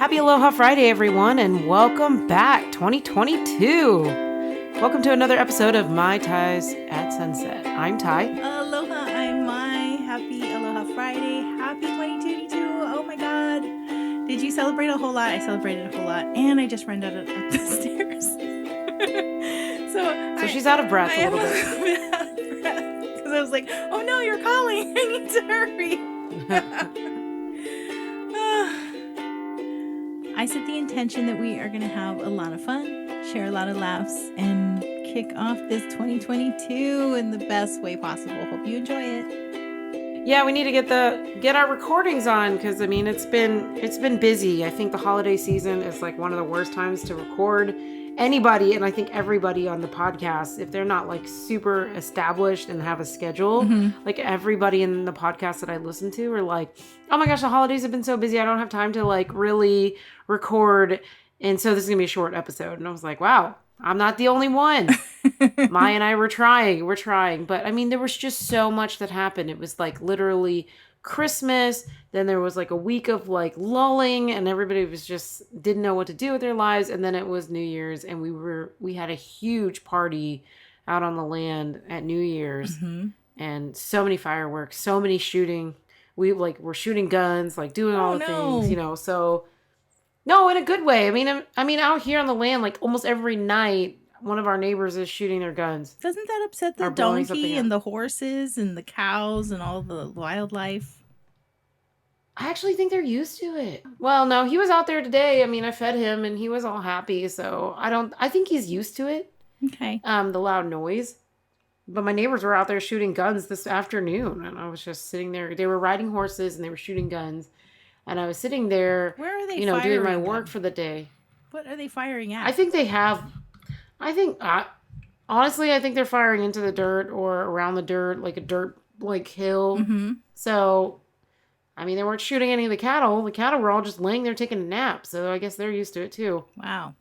Happy Aloha Friday, everyone, and welcome back, 2022. Welcome to another episode of Mai Tais at Sunset. I'm Tai. Aloha, I'm Mai. Happy Aloha Friday. Happy 2022. Oh my God. Did you celebrate a whole lot? I celebrated a whole lot, and I just ran up the stairs. so she's out of breath a little bit. Out of breath because I was like, oh no, you're calling. I need to hurry. I set the intention that we are going to have a lot of fun, share a lot of laughs, and kick off this 2022 in the best way possible. Hope you enjoy it. Yeah, we need to get our recordings on because I mean it's been busy. I think the holiday season is like one of the worst times to record anybody, and I think everybody on the podcast, if they're not like super established and have a schedule, like everybody in the podcast that I listen to are like, oh my gosh, the holidays have been so busy. I don't have time to like really record. And so this is gonna be a short episode. And I was like, wow, I'm not the only one. Mai and I were trying. But I mean, there was just so much that happened. It was like literally Christmas. Then there was like a week of like lulling and everybody was just didn't know what to do with their lives. And then it was New Year's and we had a huge party out on the land at New Year's and so many fireworks, so many shooting. We're shooting guns, like doing all the things, you know, so no, in a good way. I mean, out here on the land, like almost every night, one of our neighbors is shooting their guns. Doesn't that upset the donkey and the horses and the cows and all the wildlife? I actually think they're used to it. Well, no, he was out there today. I mean, I fed him and he was all happy. So I think he's used to it. Okay. The loud noise. But my neighbors were out there shooting guns this afternoon. And I was just sitting there. They were riding horses and they were shooting guns. And I was sitting there, where are they doing my work for the day. What are they firing at? I think they have, honestly, I think they're firing into the dirt or around the dirt, like a dirt, like hill. So, I mean, they weren't shooting any of the cattle. The cattle were all just laying there taking a nap. So I guess they're used to it too. Wow.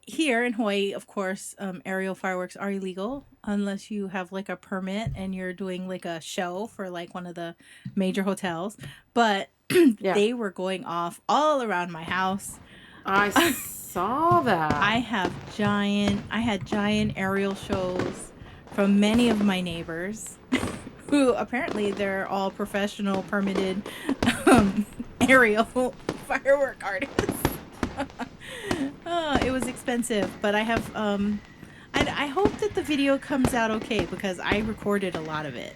Here in Hawaii, of course, aerial fireworks are illegal unless you have like a permit and you're doing like a show for like one of the major hotels. But they were going off all around my house. I saw that. I had giant aerial shows from many of my neighbors who apparently they're all professional permitted aerial firework artists. It was expensive, but I have I hope that the video comes out okay because I recorded a lot of it.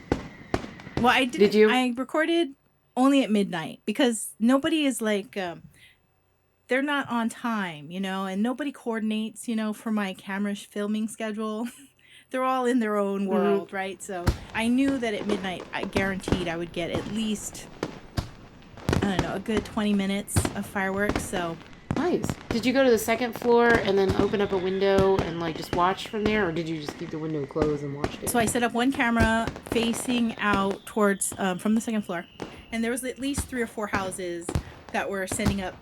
Well, I did. Did you? I recorded only at midnight because nobody is like they're not on time, and nobody coordinates, for my camera filming schedule. They're all in their own world, right? So I knew that at midnight, I guaranteed I would get at least, a good 20 minutes of fireworks. So nice. Did you go to the second floor and then open up a window and like just watch from there, or did you just keep the window closed and watch it? So I set up one camera facing out towards from the second floor, and there was at least 3 or 4 houses that were sending up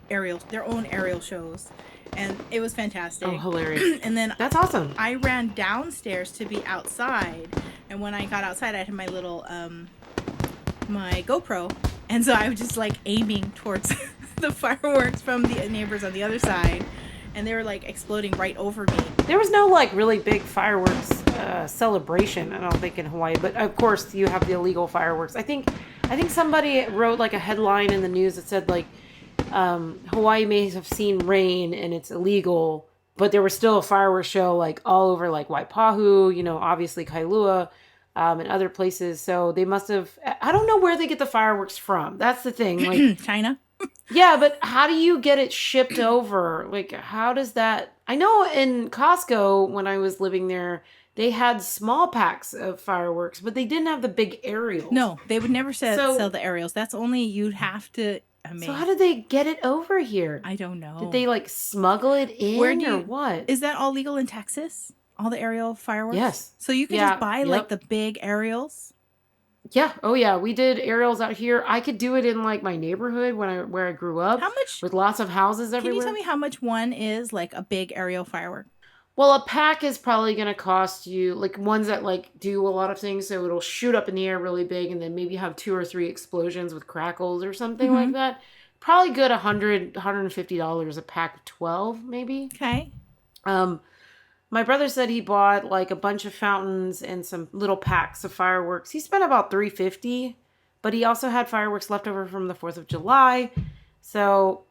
their own aerial shows, and it was fantastic. Oh, hilarious! And then that's awesome. I ran downstairs to be outside, and when I got outside, I had my little my GoPro, and so I was just like aiming towards the fireworks from the neighbors on the other side, and they were like exploding right over me. There was no like really big fireworks celebration, I don't think, in Hawaii, but of course you have the illegal fireworks. I think somebody wrote like a headline in the news that said like Hawaii may have seen rain and it's illegal, but there was still a fireworks show like all over like Waipahu, obviously Kailua, and other places. So they must have, I don't know where they get the fireworks from. That's the thing. Like China. Yeah, but how do you get it shipped over? Like, how does that... I know in Costco, when I was living there, they had small packs of fireworks, but they didn't have the big aerials. No, they would never sell the aerials. That's only you'd have to... So how did they get it over here? I don't know. Did they, like, smuggle it in or what? Is that all legal in Texas? All the aerial fireworks? Yes. So you could just buy, like, the big aerials? Yeah. Oh, yeah. We did aerials out here. I could do it in, like, my neighborhood where I grew up. How much? With lots of houses everywhere. Can you tell me how much one is, like, a big aerial firework? Well, a pack is probably going to cost you, like, ones that, like, do a lot of things. So it'll shoot up in the air really big and then maybe have 2 or 3 explosions with crackles or something like that. probably good $150 a pack of 12, maybe. Okay. My brother said he bought like a bunch of fountains and some little packs of fireworks. He spent about $350, but he also had fireworks left over from the 4th of July. So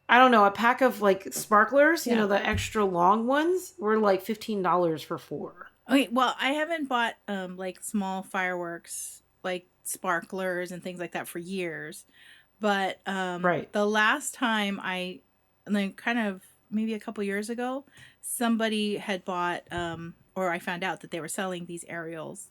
I don't know, a pack of like sparklers, Yeah. the extra long ones were like $15 for 4. Okay, well, I haven't bought like small fireworks, like sparklers and things like that for years. But Right. the last time and then kind of maybe a couple years ago, somebody had bought or I found out that they were selling these aerials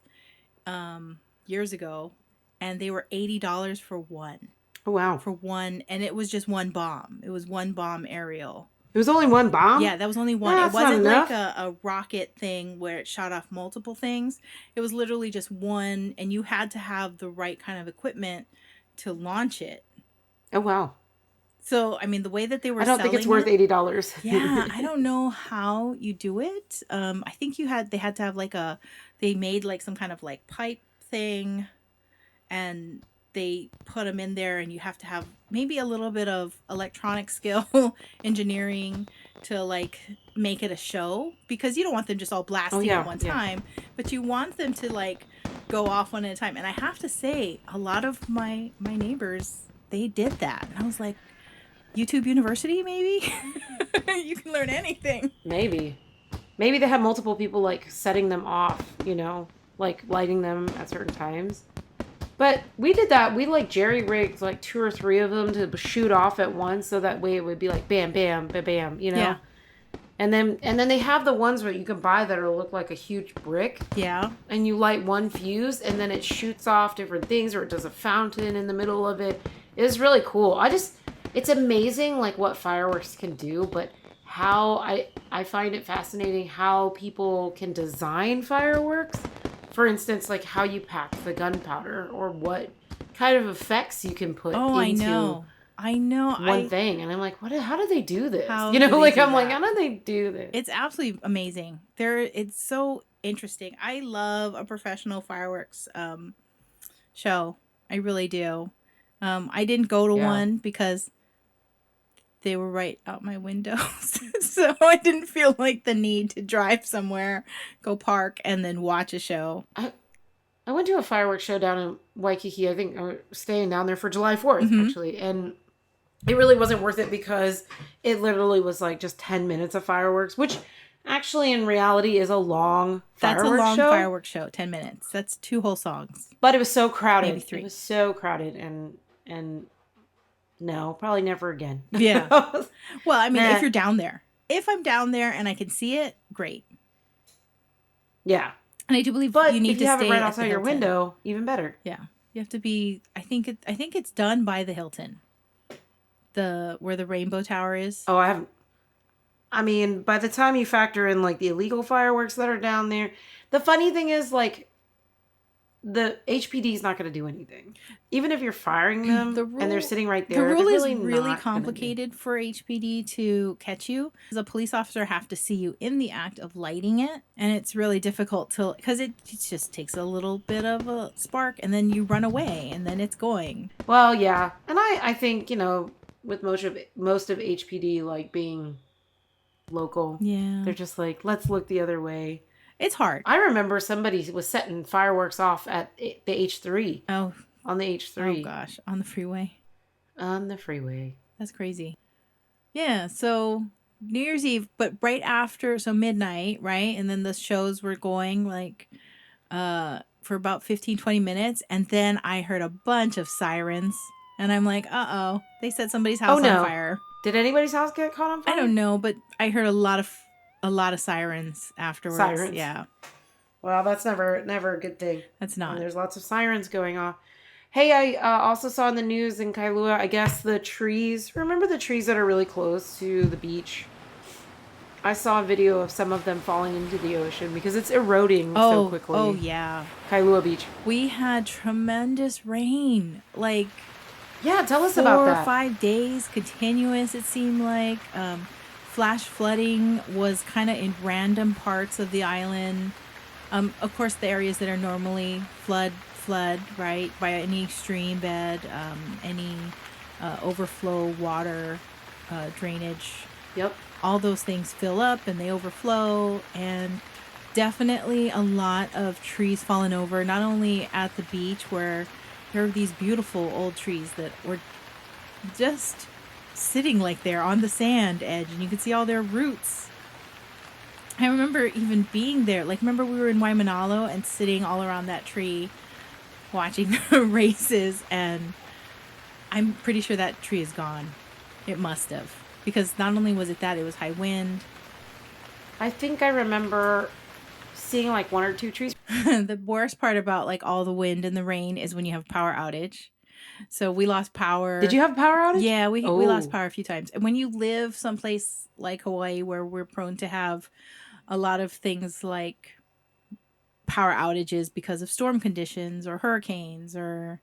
years ago, and they were $80 for one. Oh, wow. For one, and it was just one bomb. It was one bomb aerial. It was only one bomb? Yeah, that was only one. No, It wasn't like a rocket thing where it shot off multiple things. It was literally just one, and you had to have the right kind of equipment to launch it. Oh, wow. So, I mean, the way that they were I don't think it's worth $80. Yeah, I don't know how you do it. I think they had to have like they made like some kind of like pipe thing, and they put them in there, and you have to have maybe a little bit of electronic skill, engineering to like make it a show, because you don't want them just all blasting at one time, but you want them to like go off one at a time. And I have to say, a lot of my neighbors, they did that, and I was like, YouTube University, maybe you can learn anything. Maybe they have multiple people like setting them off, like lighting them at certain times. But we did that. We like jerry rigged like 2 or 3 of them to shoot off at once, so that way it would be like bam, bam, bam, bam, Yeah. And then they have the ones where you can buy that'll look like a huge brick. Yeah. And you light one fuse, and then it shoots off different things, or it does a fountain in the middle of it. It was really cool. It's amazing like what fireworks can do, but how I find it fascinating how people can design fireworks. For instance, like how you pack the gunpowder, or what kind of effects you can put into I know. one thing. And I'm like, how do they do this? How I'm like, how do they do this? It's absolutely amazing. It's so interesting. I love a professional fireworks show. I really do. I didn't go to one because they were right out my windows. So I didn't feel like the need to drive somewhere, go park, and then watch a show. I went to a fireworks show down in Waikiki. I think I was staying down there for July 4th, actually. And it really wasn't worth it because it literally was like just 10 minutes of fireworks, which actually in reality is a long fireworks show. That's a long fireworks show, 10 minutes. That's 2 whole songs. But it was so crowded. Maybe 3. It was so crowded, and no, probably never again. Yeah. Well, I mean, if you're down there. If I'm down there and I can see it, great. Yeah. And I do believe but you need if to you have stay it right at outside the your Hilton. window, even better. Yeah. You have to be, I think it's done by the Hilton. Where the Rainbow Tower is. Oh, I mean, by the time you factor in like the illegal fireworks that are down there, the funny thing is like the HPD is not going to do anything. Even if you're firing them and they're sitting right there. The rule is really really complicated for HPD to catch you. The police officer have to see you in the act of lighting it. And it's really difficult because it just takes a little bit of a spark, and then you run away, and then it's going. Well, yeah. And I think, with most of HPD like being local, they're just like, let's look the other way. It's hard. I remember somebody was setting fireworks off at the H3. Oh. On the H3. Oh, gosh. On the freeway. On the freeway. That's crazy. Yeah, so New Year's Eve, but right after, so midnight, right? And then the shows were going like for about 15, 20 minutes. And then I heard a bunch of sirens. And I'm like, uh-oh. They set somebody's house on fire. Did anybody's house get caught on fire? I don't know, but I heard a lot of sirens afterwards. Sirens? Yeah. Well, that's never a good thing. That's not. And there's lots of sirens going off. Hey, I also saw in the news in Kailua, I guess the trees, remember the trees that are really close to the beach? I saw a video of some of them falling into the ocean because it's eroding so quickly. Oh, yeah. Kailua Beach. We had tremendous rain. Like, yeah, tell us about that. 4 or 5 days continuous, it seemed like. Flash flooding was kind of in random parts of the island. Of course, the areas that are normally flood, right, by any stream bed, any overflow water, drainage. Yep. All those things fill up and they overflow, and definitely a lot of trees falling over, not only at the beach where there are these beautiful old trees that were just sitting like there on the sand edge, and you could see all their roots. I remember even being there. Like, remember we were in Waimanalo and sitting all around that tree watching the races, and I'm pretty sure that tree is gone. It must have. Because not only was it that, it was high wind. I think I remember seeing like one or two trees. The worst part about like all the wind and the rain is when you have power outage. So we lost power. Did you have a power outage? Yeah, we lost power a few times. And when you live someplace like Hawaii, where we're prone to have a lot of things like power outages because of storm conditions or hurricanes, or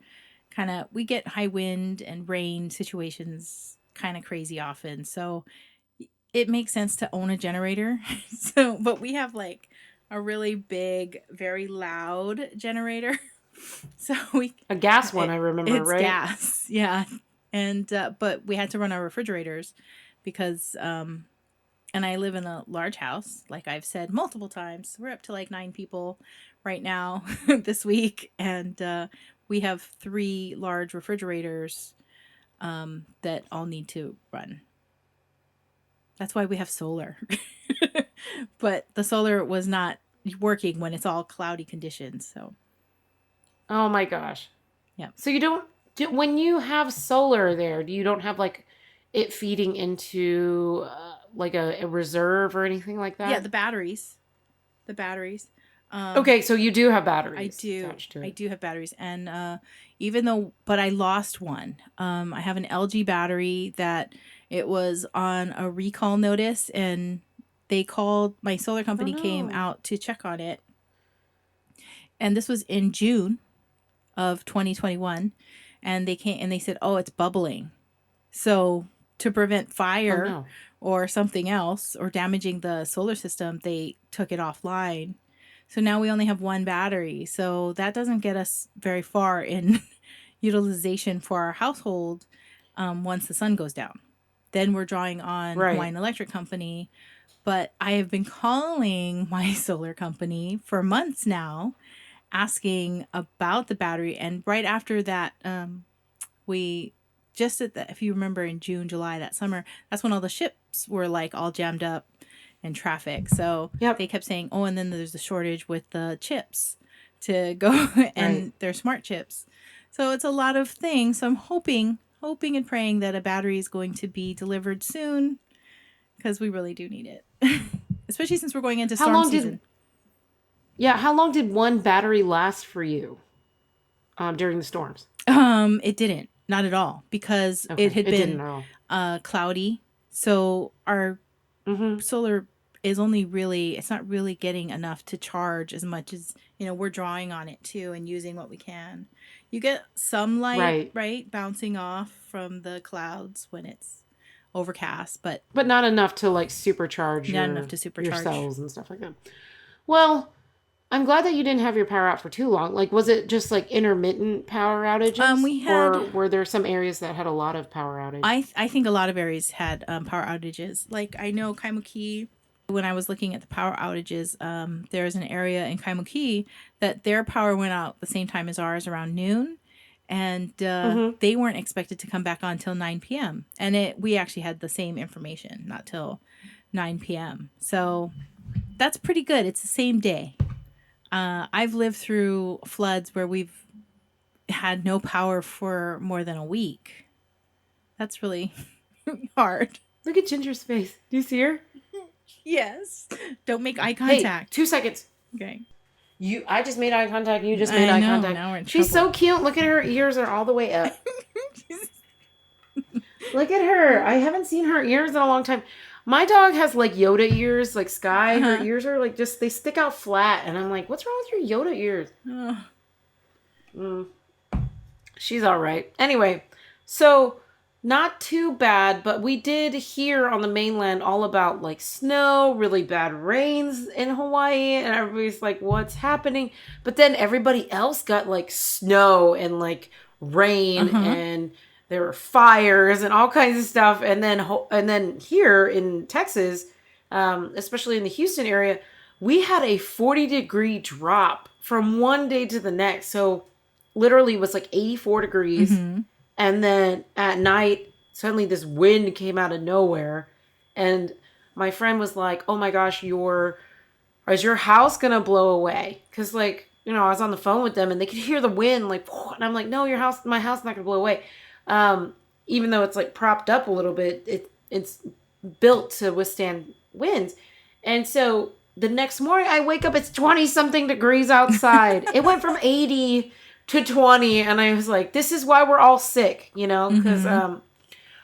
we get high wind and rain situations kind of crazy often. So it makes sense to own a generator. But we have like a really big, very loud generator. So a gas one, I remember, it's right? Gas, yeah. And but we had to run our refrigerators because and I live in a large house, like I've said multiple times. We're up to like 9 people right now this week, and we have 3 large refrigerators that all need to run. That's why we have solar. But the solar was not working when it's all cloudy conditions. So, oh my gosh. Yeah. So you don't when you have solar there, you don't have like it feeding into like a reserve or anything like that? Yeah, the batteries. Okay, so you do have batteries. I do have batteries, and but I lost one. I have an LG battery that it was on a recall notice, and they called my solar company. Came out to check on it, and this was in June of 2021, and they came and they said, "Oh, it's bubbling." So to prevent fire or something else or damaging the solar system, they took it offline. So now we only have one battery. So that doesn't get us very far in utilization for our household once the sun goes down. Then we're drawing on Hawaiian Electric Company. But I have been calling my solar company for months now, asking about the battery. And right after that, if you remember in June, July, that summer, that's when all the ships were like all jammed up in traffic. So they kept saying, oh, and then there's the shortage with the chips to go and they're smart chips. So it's a lot of things. So I'm hoping and praying that a battery is going to be delivered soon, because we really do need it. Especially since we're going into storm season. How long did one battery last for you during the storms? It didn't. Not at all, because it had been cloudy. So our solar is only it's not really getting enough to charge as much as, we're drawing on it too and using what we can. You get some light, right? Bouncing off from the clouds when it's overcast, but not enough to like supercharge your cells and stuff like that. Well, I'm glad that you didn't have your power out for too long. Like, was it just like intermittent power outages? Or were there some areas that had a lot of power outages? I think a lot of areas had power outages. Like, I know Kaimuki, when I was looking at the power outages, there's an area in Kaimuki that their power went out the same time as ours, around noon. And they weren't expected to come back on until 9 p.m. And we actually had the same information, not till 9 p.m. So that's pretty good. It's the same day. I've lived through floods where we've had no power for more than a week. That's really hard. Look at Ginger's face. Do you see her? Yes. Don't make eye contact. Hey, 2 seconds. Okay. I just made eye contact. You just made eye contact. Now we're in She's trouble. so cute. Look at her ears are all the way up. Look at her. I haven't seen her ears in a long time. My dog has like Yoda ears, like Sky. Her ears are like they stick out flat. And I'm like, what's wrong with your Yoda ears? She's all right. Anyway, so not too bad, but we did hear on the mainland all about like snow, really bad rains in Hawaii, and everybody's like, what's happening? But then everybody else got like snow and like rain and there were fires and all kinds of stuff. And then here in Texas, especially in the Houston area, we had a 40-degree drop from one day to the next. So literally it was like 84 degrees. Mm-hmm. And then at night, suddenly this wind came out of nowhere. And my friend was like, oh my gosh, is your house going to blow away? Because I was on the phone with them and they could hear the wind like, and I'm like, no, my house is not going to blow away. Even though it's like propped up a little bit, it's built to withstand winds. And so the next morning I wake up, it's 20 something degrees outside. It went from 80 to 20. And I was like, this is why we're all sick, because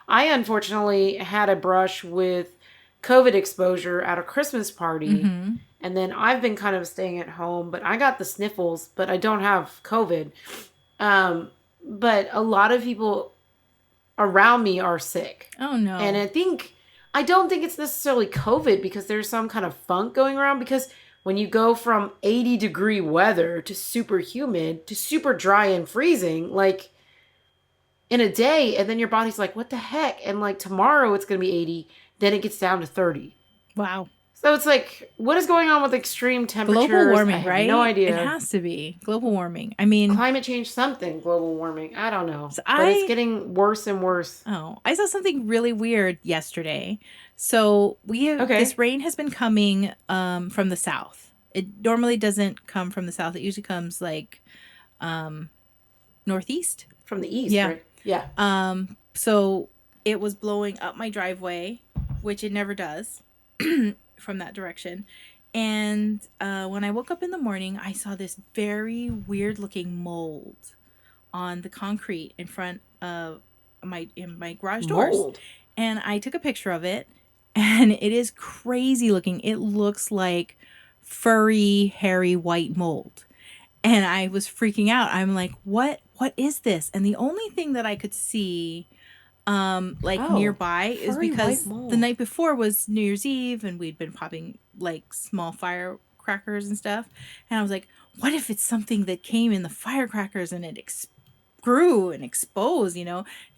I unfortunately had a brush with COVID exposure at a Christmas party. Mm-hmm. And then I've been kind of staying at home, but I got the sniffles, but I don't have COVID. But a lot of people around me are sick. Oh, no. And I don't think it's necessarily COVID because there's some kind of funk going around, because when you go from 80-degree weather to super humid to super dry and freezing, like in a day, and then your body's like, what the heck? And like tomorrow it's going to be 80, then it gets down to 30. Wow. So it's like, what is going on with extreme temperatures? Global warming, I have right? no idea. It has to be global warming. I mean, climate change, something, global warming. I don't know. So but it's getting worse and worse. Oh, I saw something really weird yesterday. So this rain has been coming from the south. It normally doesn't come from the south. It usually comes like northeast. From the east, yeah. Right? Yeah. So it was blowing up my driveway, which it never does from that direction. And when I woke up in the morning, I saw this very weird looking mold on the concrete in front of my garage doors. Mold. And I took a picture of it, and it is crazy looking. It looks like furry, hairy white mold. And I was freaking out. I'm like, what is this? And the only thing that I could see nearby is because the night before was New Year's Eve, and we'd been popping like small firecrackers and stuff. And I was like, what if it's something that came in the firecrackers and it grew and exposed?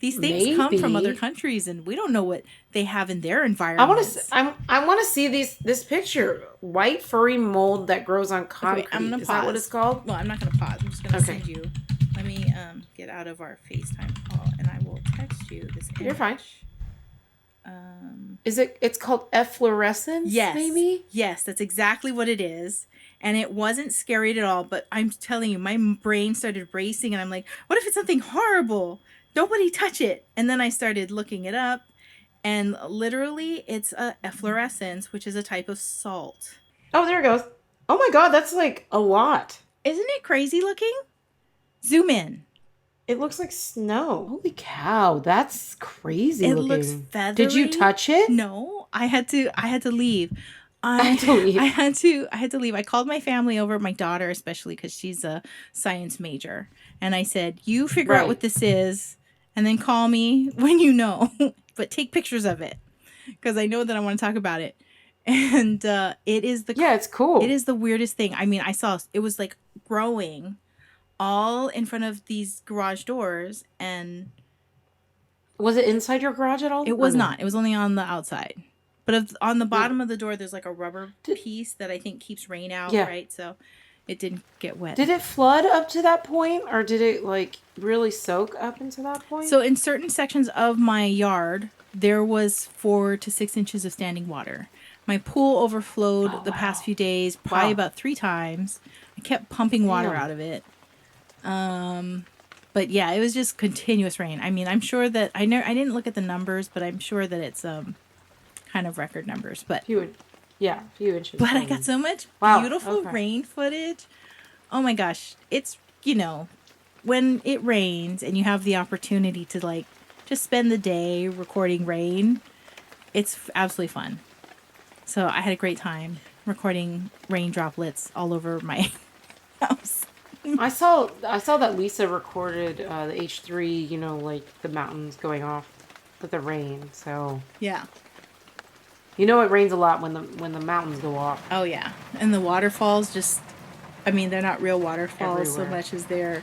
These things come from other countries, and we don't know what they have in their environment. I want to see this picture. White furry mold that grows on concrete. Okay, I'm gonna pause. Is that what it's called? Well, I'm not gonna pause. I'm just gonna send you. Let me get out of our FaceTime call, and I will text you this image. You're fine. It's called efflorescence? Yes. Maybe? Yes, that's exactly what it is. And it wasn't scary at all, but I'm telling you, my brain started racing, and I'm like, what if it's something horrible? Nobody touch it. And then I started looking it up, and literally it's a efflorescence, which is a type of salt. Oh, there it goes. Oh my God, that's like a lot. Isn't it crazy looking? Zoom in. It looks like snow. Holy cow, that's crazy looking. It looks feathery. Did you touch it? No, I had to leave. I had to leave. I called my family over, my daughter especially, because she's a science major. And I said, you figure out what this is, and then call me when you know. But take pictures of it, because I know that I want to talk about it. And it is it's cool. It is the weirdest thing. I mean, I saw it was like growing all in front of these garage doors. And was it inside your garage at all? It was not. It was only on the outside. But on the bottom of the door, there's like a rubber piece that I think keeps rain out, right? So it didn't get wet. Did it flood up to that point, or did it like really soak up into that point? So in certain sections of my yard, there was 4 to 6 inches of standing water. My pool overflowed the past few days, probably about 3 times. I kept pumping water out of it. But yeah, it was just continuous rain. I mean, I'm sure that I didn't look at the numbers, but I'm sure that it's kind of record numbers. But few inches. But I got so much beautiful rain footage. Oh my gosh, it's when it rains and you have the opportunity to like just spend the day recording rain, it's absolutely fun. So I had a great time recording rain droplets all over my house. I saw that Lisa recorded the H3, like the mountains going off with the rain. So yeah, it rains a lot when the mountains go off. Oh yeah, and the waterfalls they're not real waterfalls everywhere. So much as they're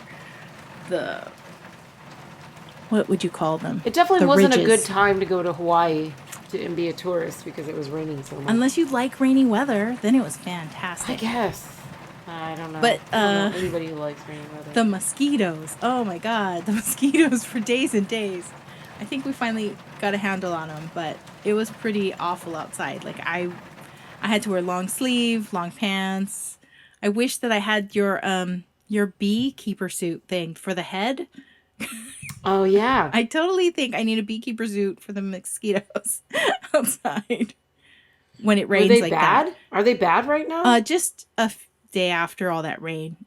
what would you call them? It definitely The wasn't a ridges. good time to go to Hawaii and be a tourist because it was raining so much. Unless you like rainy weather, then it was I fantastic. guess. I don't know. But I don't know anybody who likes rainy weather. the mosquitoes. Oh my God, the mosquitoes for days and days. I think we finally got a handle on them, but it was pretty awful outside. Like I had to wear long sleeve, long pants. I wish that I had your beekeeper suit thing for the head. Oh yeah. I totally think I need a beekeeper suit for the mosquitoes outside when it rains Were they like bad? that. Are they bad right now? Just a day after all that rain.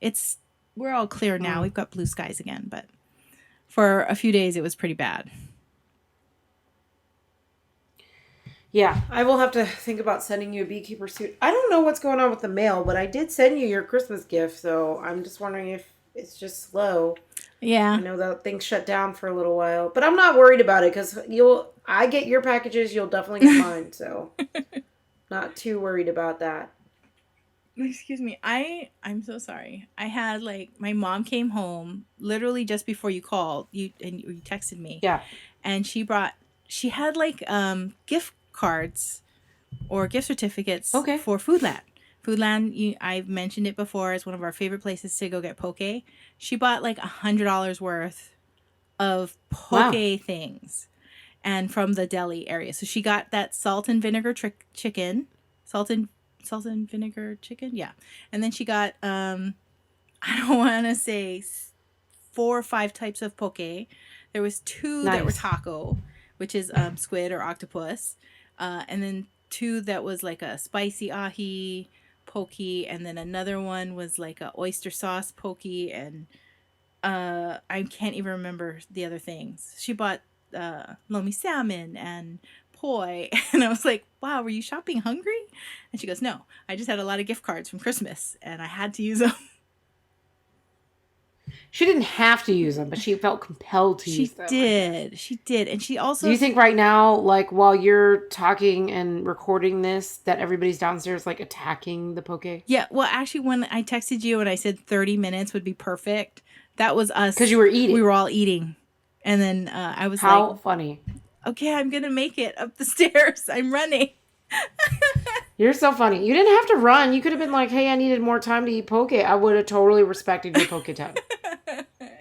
We're all clear now. We've got blue skies again, but for a few days it was pretty bad. Yeah, I will have to think about sending you a beekeeper suit. I don't know what's going on with the mail, but I did send you your Christmas gift, so I'm just wondering if it's just slow. Yeah. I know that things shut down for a little while, but I'm not worried about it because I get your packages, you'll definitely get mine, so not too worried about that. Excuse me. I'm so sorry. I had my mom came home literally just before you called. You texted me. Yeah. And she had gift cards or gift certificates for Foodland. Foodland, I've mentioned it before, is one of our favorite places to go get poke. She bought $100 worth of poke things, and from the deli area. So she got that salt and vinegar chicken, salt and vinegar chicken, yeah. And then she got I don't want to say 4 or 5 types of poke. There was 2 that were taco, which is squid or octopus, and then 2 that was like a spicy ahi poke, and then another one was like a oyster sauce poke, and I can't even remember the other things. She bought lomi salmon and poi, and I was like, wow, were you shopping hungry? And she goes, no, I just had a lot of gift cards from Christmas and I had to use them. She didn't have to use them, but she felt compelled to use them. She did. And she also... Do you think right now, while you're talking and recording this, that everybody's downstairs, attacking the poke? Yeah, well, actually, when I texted you and I said 30 minutes would be perfect, that was us. Because you were eating. We were all eating. And then I was How funny. Okay, I'm going to make it up the stairs. I'm running. You're so funny. You didn't have to run. You could have been like, hey, I needed more time to eat poke. I would have totally respected your poke time.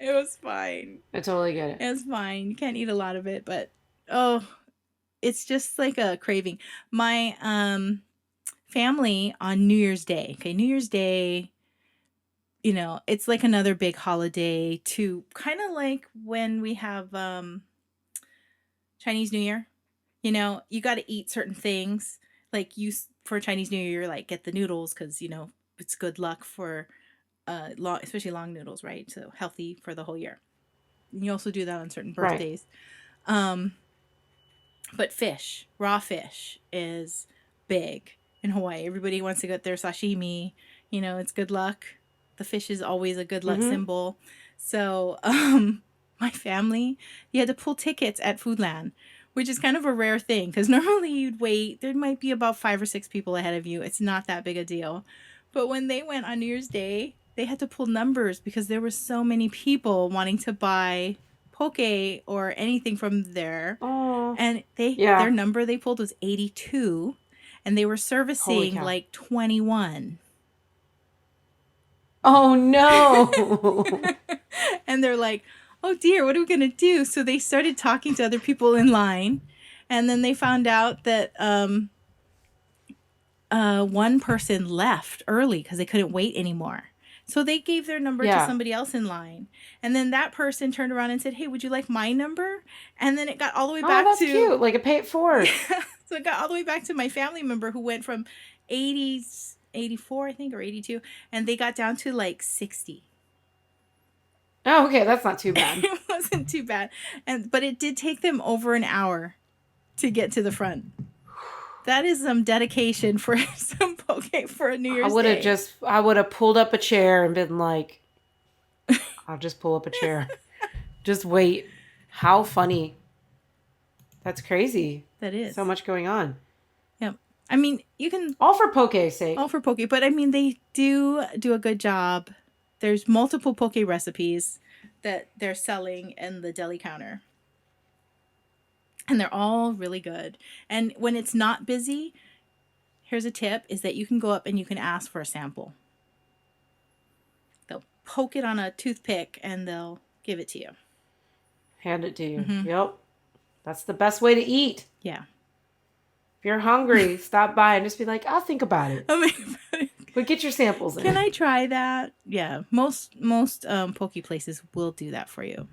It was fine. I totally get it. It was fine. You can't eat a lot of it, but it's just like a craving. My family on New Year's Day. Okay, New Year's Day, it's like another big holiday to kind of like when we have Chinese New Year. You got to eat certain things. For Chinese New Year, you're get the noodles because, it's good luck for especially long noodles, right? So healthy for the whole year. And you also do that on certain birthdays. Right. But raw fish is big in Hawaii. Everybody wants to get their sashimi. It's good luck. The fish is always a good luck symbol. So my family, you had to pull tickets at Foodland, which is kind of a rare thing because normally you'd wait. There might be about 5 or 6 people ahead of you. It's not that big a deal. But when they went on New Year's Day, they had to pull numbers because there were so many people wanting to buy poke or anything from there. Oh. And their number they pulled was 82, and they were servicing 21. Oh, no. And they're like, oh dear, what are we going to do? So they started talking to other people in line. And then they found out that one person left early because they couldn't wait anymore. So they gave their number to somebody else in line. And then that person turned around and said, hey, would you like my number? And then it got all the way back that's cute. Like a pay it forward. So it got all the way back to my family member who went from 84, I think, or 82. And they got down to 60. Oh, okay. That's not too bad. It wasn't too bad. But it did take them over an hour to get to the front. That is some dedication for some poke for a New Year's Day. I would have pulled up a chair and been like, I'll just pull up a chair. Just wait. How funny. That's crazy. That is. So much going on. Yep. I mean, you can... All for poke's sake. All for poke. But I mean, they do a good job. There's multiple poke recipes that they're selling in the deli counter. And they're all really good. And when it's not busy, here's a tip, is that you can go up and you can ask for a sample. They'll poke it on a toothpick and they'll give it to you. Hand it to you. Yep. That's the best way to eat. Yeah. If you're hungry, stop by and just be like, I'll think about it. But get your samples in. Can I try that? Yeah. Most poke places will do that for you.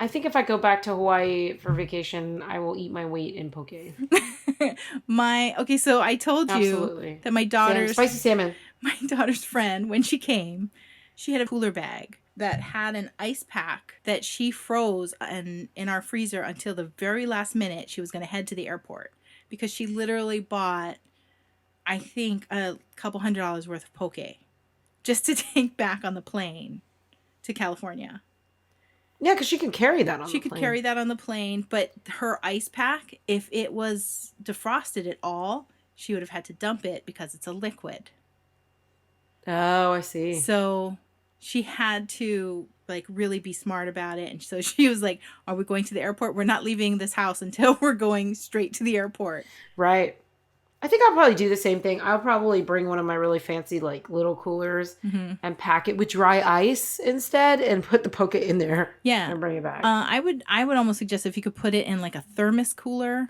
I think if I go back to Hawaii for vacation, I will eat my weight in poke. Okay, so I told you that my daughter's spicy salmon. My daughter's friend, when she came, she had a cooler bag that had an ice pack that she froze in our freezer until the very last minute she was going to head to the airport, because she literally bought, I think, a couple $100 worth of poke just to take back on the plane to California. Yeah, because she can carry that on the plane. She could carry that on the plane, but her ice pack, if it was defrosted at all, she would have had to dump it because it's a liquid. Oh, I see. So she had to really be smart about it. And so she was like, are we going to the airport? We're not leaving this house until we're going straight to the airport. Right. I think I'll probably do the same thing. I'll probably bring one of my really fancy little coolers and pack it with dry ice instead and put the poke in there. Yeah. And bring it back. I would almost suggest if you could put it in a thermos cooler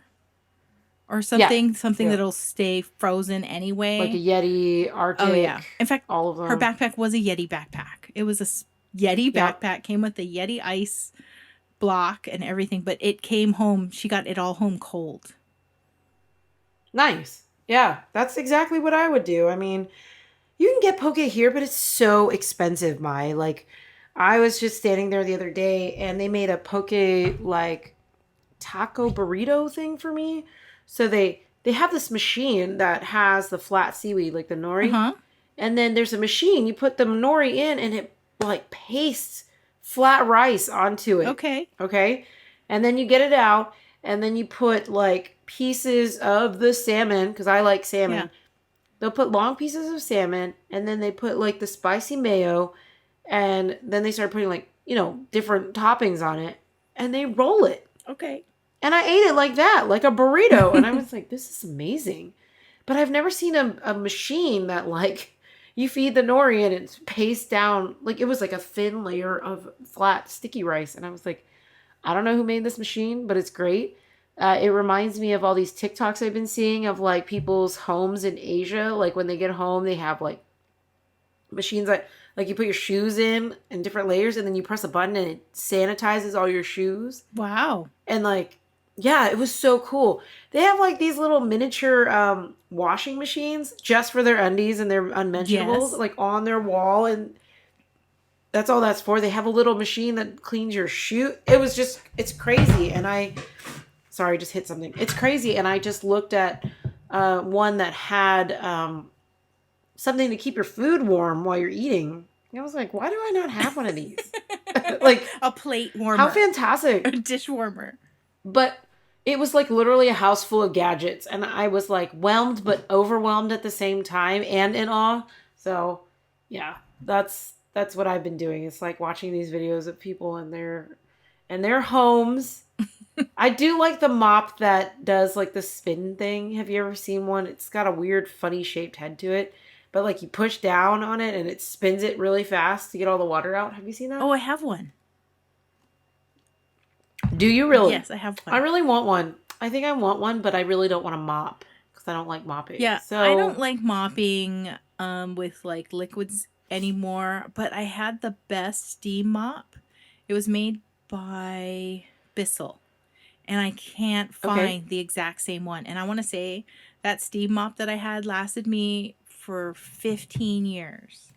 or something, that'll stay frozen anyway. Like a Yeti, Arctic. Oh, yeah. In fact, all of them. Her backpack was a Yeti backpack. It was a Yeti backpack, came with the Yeti ice block and everything, but it came home, she got it all home cold. Nice. Yeah, that's exactly what I would do. I mean, you can get poke here, but it's so expensive, Mai. I was just standing there the other day and they made a poke taco burrito thing for me. So they have this machine that has the flat seaweed, like the nori. And then there's a machine, you put the nori in and it pastes flat rice onto it. Okay. And then you get it out and then you put pieces of the salmon, because I like salmon. Yeah. They'll put long pieces of salmon and then they put the spicy mayo and then they start putting different toppings on it and they roll it. Okay. And I ate it like that, like a burrito. And I was like, this is amazing. But I've never seen a machine that you feed the nori and it's pastes down. It was a thin layer of flat sticky rice. And I was like, I don't know who made this machine, but it's great. It reminds me of all these TikToks I've been seeing of people's homes in Asia. When they get home, they have machines that you put your shoes in different layers and then you press a button and it sanitizes all your shoes. Wow. And yeah, it was so cool. They have these little miniature washing machines just for their undies and their unmentionables, on their wall, and that's all that's for. They have a little machine that cleans your shoe. It's crazy. And sorry, I just hit something. It's crazy. And I just looked at one that had something to keep your food warm while you're eating. And I was like, why do I not have one of these? A plate warmer. How fantastic. A dish warmer. But it was literally a house full of gadgets. And I was whelmed but overwhelmed at the same time and in awe. So yeah, that's what I've been doing. It's watching these videos of people in their homes. I do like the mop that does the spin thing. Have you ever seen one? It's got a weird funny shaped head to it. But you push down on it and it spins it really fast to get all the water out. Have you seen that? Oh, I have one. Do you really? Yes, I have one. I really want one. I think I want one, but I really don't want to mop because I don't like mopping. Yeah, so I don't like mopping with liquids anymore, but I had the best steam mop. It was made by Bissell, and I can't find the exact same one. And I want to say that steam mop that I had lasted me for 15 years.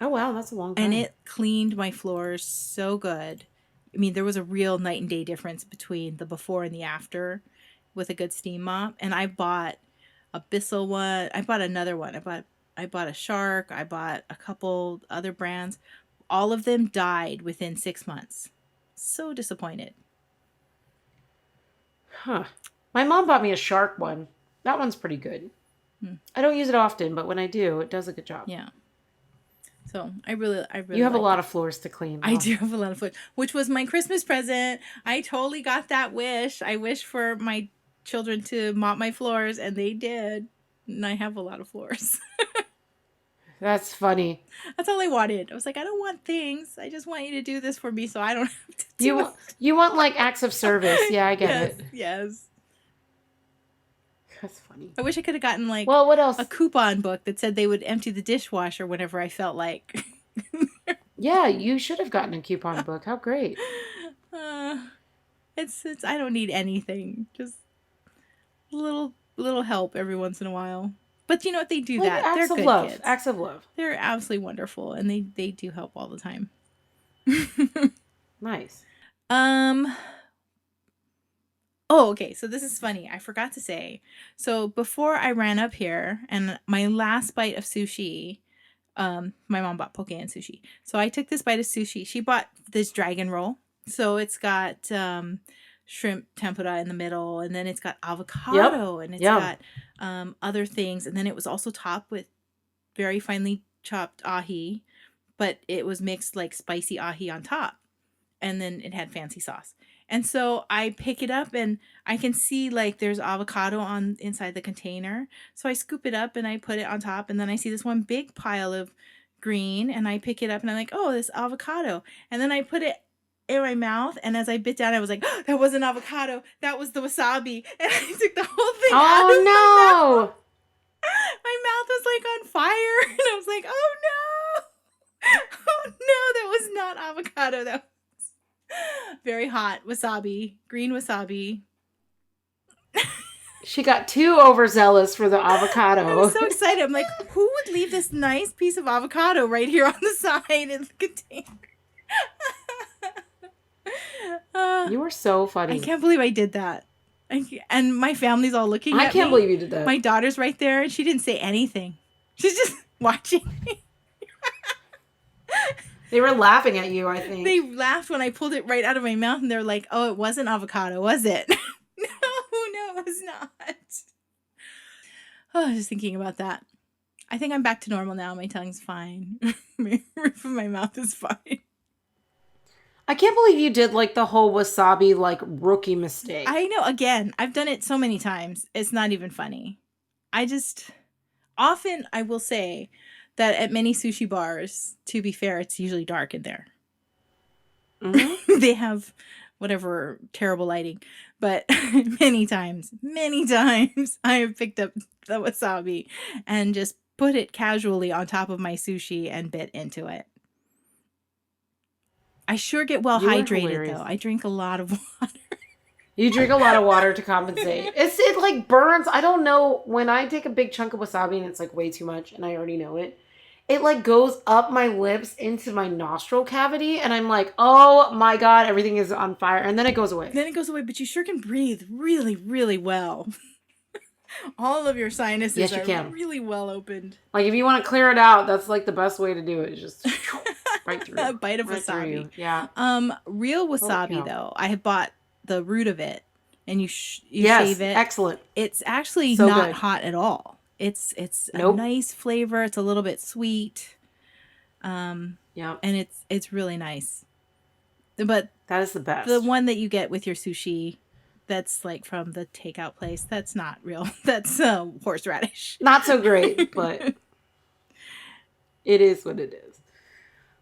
Oh, wow. That's a long time. And it cleaned my floors so good. I mean, there was a real night and day difference between the before and the after with a good steam mop. And I bought a Bissell one. I bought another one. I bought a Shark. I bought a couple other brands. All of them died within 6 months. So disappointed. Huh. My mom bought me a Shark one. That one's pretty good. I don't use it often, but when I do, it does a good job. Yeah. So I really You have a like lot it. of floors to clean. I Though. do have a lot of food, which was my Christmas present. I totally got that wish. I wish for my children to mop my floors, and they did. And I have a lot of floors. That's funny. That's all I wanted. I was like, I don't want things. I just want you to do this for me so I don't have to do it. You want like acts of service. Yeah, I get it. Yes. That's funny. I wish I could have gotten like Well, what else? a coupon book that said they would empty the dishwasher whenever I felt like. Yeah, you should have gotten a coupon book. How great. It's I don't need anything. Just a little help every once in a while. But you know what? They do Like that. acts They're of good love. kids. Acts of love. They're absolutely wonderful, and they do help all the time. Nice. Oh, okay. So this is funny. I forgot to say. So before I ran up here, and my last bite of sushi, my mom bought poke and sushi. So I took this bite of sushi. She bought this dragon roll. So it's got shrimp tempura in the middle, and then it's got avocado, and it's got other things, and then it was also topped with very finely chopped ahi, but it was mixed like spicy ahi on top, and then it had fancy sauce. And so I pick it up and I can see like there's avocado on inside the container. So I scoop it up and I put it on top, and then I see this one big pile of green, and I pick it up and I'm like, oh, this avocado. And then I put it in my mouth, and as I bit down, I was like, oh, that wasn't avocado. That was the wasabi. And I took the whole thing out of my mouth. My mouth was like on fire. And I was like, oh no. Oh no, that was not avocado. That very hot wasabi, green wasabi. She got too overzealous for the avocado. I was so excited. I'm like, who would leave this nice piece of avocado right here on the side in the container? You were so funny. I can't believe I did that. And my family's all looking at me. I can't believe you did that. My daughter's right there, and she didn't say anything. She's just watching me. They were laughing at you, I think. They laughed when I pulled it right out of my mouth, and they're like, oh, it wasn't avocado, was it? No, it was not. Oh, I was just thinking about that. I think I'm back to normal now. My tongue's fine. My roof of my mouth is fine. I can't believe you did like the whole wasabi like rookie mistake. I know. Again, I've done it so many times. It's not even funny. Often I will say that at many sushi bars, to be fair, it's usually dark in there. Mm-hmm. They have whatever terrible lighting. But many times, I have picked up the wasabi and just put it casually on top of my sushi and bit into it. I sure get well hydrated, though. I drink a lot of water. You drink a lot of water to compensate. It like burns. I don't know. When I take a big chunk of wasabi and it's like way too much and I already know it, it like goes up my lips into my nostril cavity. And I'm like, oh my God, everything is on fire. And then it goes away. But you sure can breathe really, really well. All of your sinuses are really well opened. Like if you want to clear it out, that's like the best way to do it. Just right through. A bite of wasabi. Yeah. Real wasabi though. I have bought the root of it, and you shave it. Excellent. It's actually not hot at all. It's nope. A nice flavor. It's a little bit sweet. Yeah. And it's really nice. But that is the best. The one that you get with your sushi, that's like from the takeout place. That's not real. That's horseradish. Not so great, but it is what it is.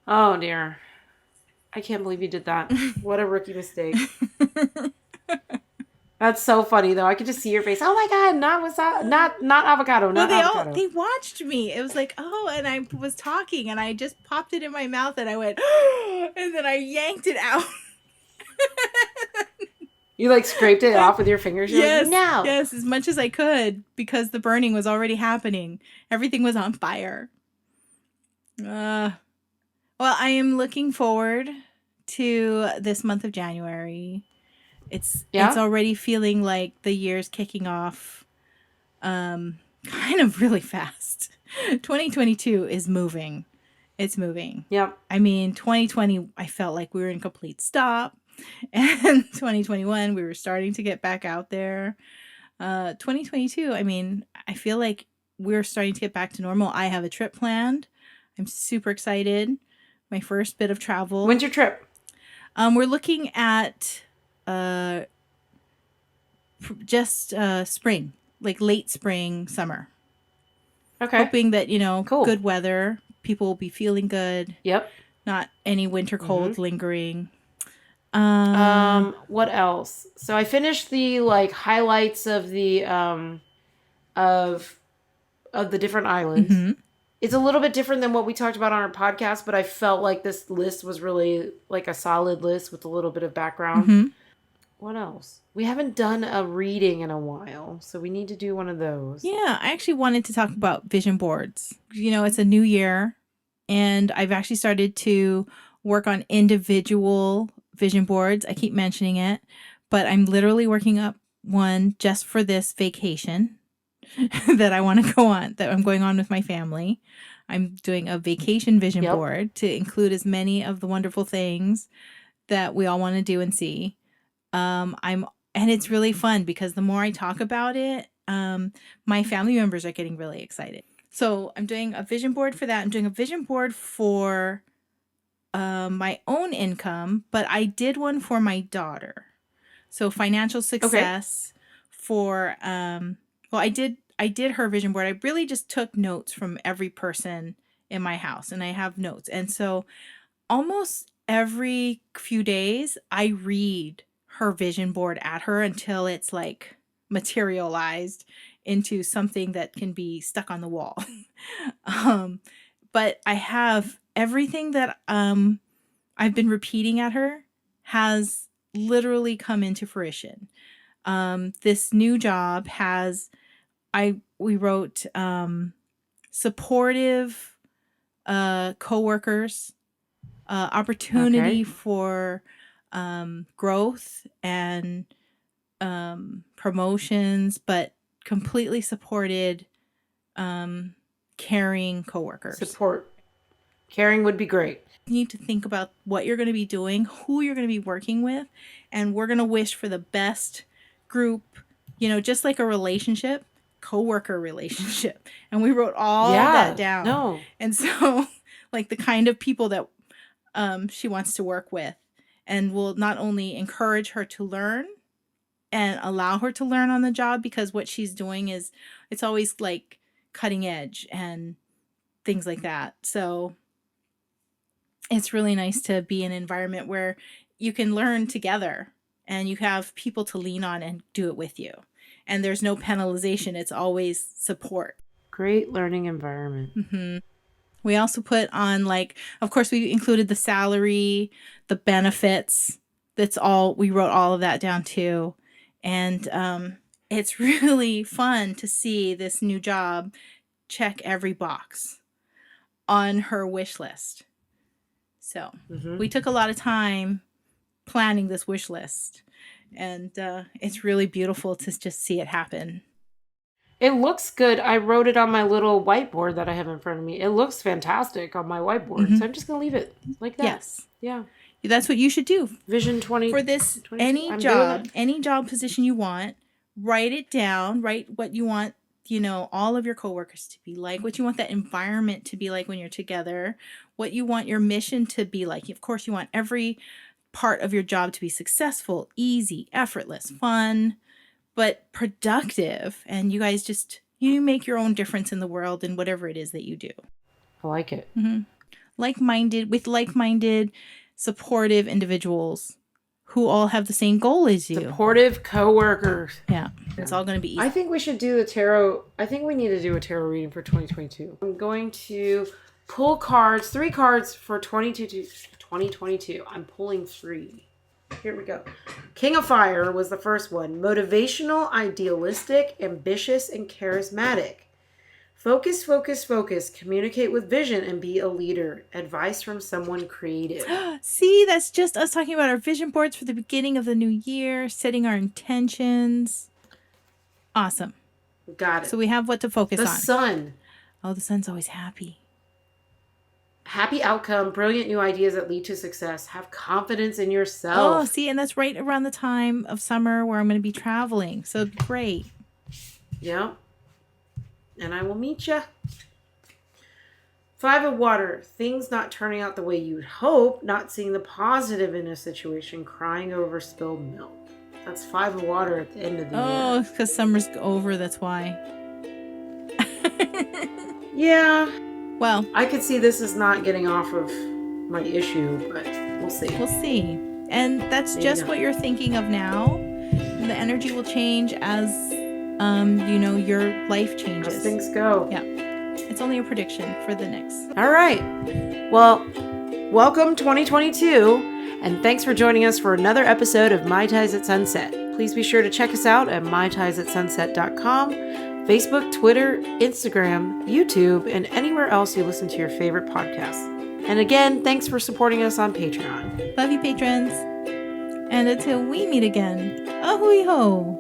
Oh dear. I can't believe you did that. What a rookie mistake. That's so funny though. I could just see your face. Oh my God, not avocado, avocado. They watched me. It was like, oh, and I was talking and I just popped it in my mouth and I went, and then I yanked it out. You like scraped it off with your fingers? Yes, like, no. Yes, as much as I could because the burning was already happening. Everything was on fire. Well, I am looking forward to this month of January. It's already feeling like the year's kicking off kind of really fast. 2022 is moving. It's moving. Yep. I mean, 2020, I felt like we were in complete stop. And 2021, we were starting to get back out there. 2022, I mean, I feel like we're starting to get back to normal. I have a trip planned. I'm super excited. My first bit of travel. When's your trip? We're looking at just spring, like late spring, summer. Okay. Hoping that, Cool. good weather, people will be feeling good. Yep. Not any winter cold lingering. What else? So I finished the like highlights of the of the different islands. Mm-hmm. It's a little bit different than what we talked about on our podcast, but I felt like this list was really like a solid list with a little bit of background. Mm-hmm. What else? We haven't done a reading in a while, so we need to do one of those. Yeah, I actually wanted to talk about vision boards. It's a new year, and I've actually started to work on individual vision boards. I keep mentioning it, but I'm literally working up one just for this vacation that I want to go on, that I'm going on with my family. I'm doing a vacation vision board to include as many of the wonderful things that we all want to do and see. And it's really fun because the more I talk about it, my family members are getting really excited. So I'm doing a vision board for that. I'm doing a vision board for my own income, but I did one for my daughter. So financial success for well, I did her vision board. I really just took notes from every person in my house, and I have notes. And so almost every few days I read her vision board at her until it's like materialized into something that can be stuck on the wall. But I have everything that I've been repeating at her has literally come into fruition. This new job has we wrote supportive coworkers, opportunity for growth and promotions, but completely supported caring coworkers. Support. Caring would be great. You need to think about what you're going to be doing, who you're going to be working with, and we're going to wish for the best group, just like a relationship, coworker relationship. And we wrote all of that down. No. And so like the kind of people that she wants to work with, and will not only encourage her to learn and allow her to learn on the job, because what she's doing is, it's always like cutting edge and things like that. So it's really nice to be in an environment where you can learn together and you have people to lean on and do it with you. And there's no penalization. It's always support. Great learning environment. Mm-hmm. We also put on, like, of course, we included the salary, the benefits. We wrote all of that down too. And it's really fun to see this new job check every box on her wish list. So we took a lot of time planning this wish list, and it's really beautiful to just see it happen. It looks good. I wrote it on my little whiteboard that I have in front of me. It looks fantastic on my whiteboard. So I'm just going to leave it like that. Yes. Yeah. That's what you should do. Vision 20. For this, 22. any job position you want, write it down. Write what you want, all of your coworkers to be like, what you want that environment to be like when you're together, what you want your mission to be like. Of course, you want every part of your job to be successful, easy, effortless, fun, but productive. And you guys you make your own difference in the world in whatever it is that you do. I like it. Mm-hmm. Like-minded, supportive individuals who all have the same goal as you. Supportive coworkers. Yeah. It's all going to be easy. I think we should do the tarot. I think we need to do a tarot reading for 2022. I'm going to pull cards, 3 cards for 2022. I'm pulling 3. Here we go. King of Fire was the first one. Motivational, idealistic, ambitious, and charismatic. Focus, focus, focus. Communicate with vision and be a leader. Advice from someone creative. See, that's just us talking about our vision boards for the beginning of the new year, setting our intentions. Awesome. Got it. So we have what to focus on. The sun. Oh, the sun's always happy. Happy outcome, brilliant new ideas that lead to success. Have confidence in yourself. Oh, see, and that's right around the time of summer where I'm going to be traveling. So it'd be great. Yeah. And I will meet you. 5 of water, things not turning out the way you'd hope, not seeing the positive in a situation, crying over spilled milk. That's 5 of water at the end of the year. Oh, because summer's over, that's why. Yeah. Well, I could see this as not getting off of my issue, but we'll see. We'll see. And that's Maybe just not. what you're thinking of now. The energy will change as, your life changes. As things go. Yeah. It's only a prediction for the next. All right. Well, welcome 2022, and thanks for joining us for another episode of Mai Tais at Sunset. Please be sure to check us out at maitaisatsunset.com, Facebook, Twitter, Instagram, YouTube, and anywhere else you listen to your favorite podcasts. And again, thanks for supporting us on Patreon. Love you, patrons. And until we meet again, a hui ho.